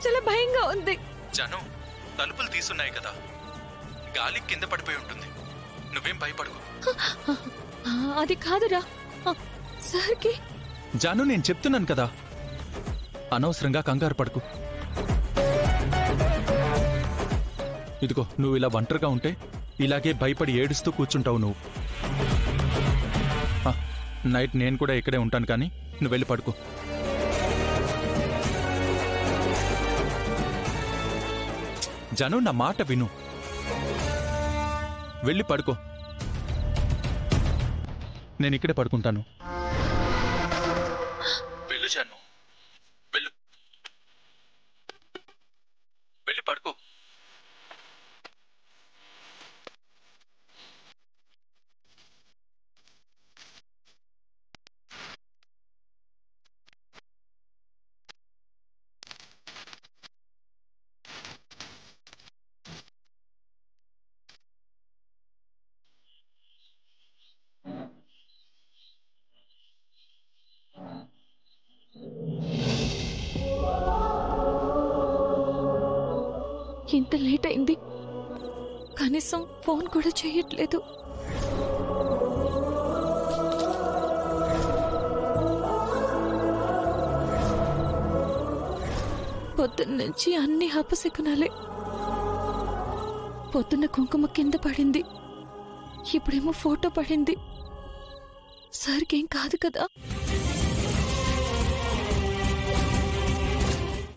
చాలా భయంగా ఉంది. జను, తలుపులు తీసున్నాయి కదా, గాలి కింద పడిపోయి ఉంటుంది. నువ్వేం భయపడకు. అది కాదురా సార్కి. జాను, నేను చెప్తున్నాను కదా, అనవసరంగా కంగారు పడకు. ఇదిగో, నువ్వు ఇలా ఒంటరిగా ఉంటే ఇలాగే భయపడి ఏడుస్తూ కూర్చుంటావు నువ్వు. నైట్ నేను కూడా ఇక్కడే ఉంటాను, కానీ నువ్వు వెళ్ళి పడుకో. జను, నా మాట విను, వెళ్ళి పడుకో. నేను ఇక్కడే పడుకుంటాను. వెళ్ళు జను, వెళ్ళు, వెళ్ళి పడుకో. ఇంత లేట్ అయింది, కనీసం ఫోన్ కూడా చేయట్లేదు. పొద్దున్నుంచి అన్ని అపశకునాలే. పొద్దున్న కుంకుమ కింద పడింది, ఇప్పుడేమో ఫోటో పడింది. సార్కేం కాదు కదా?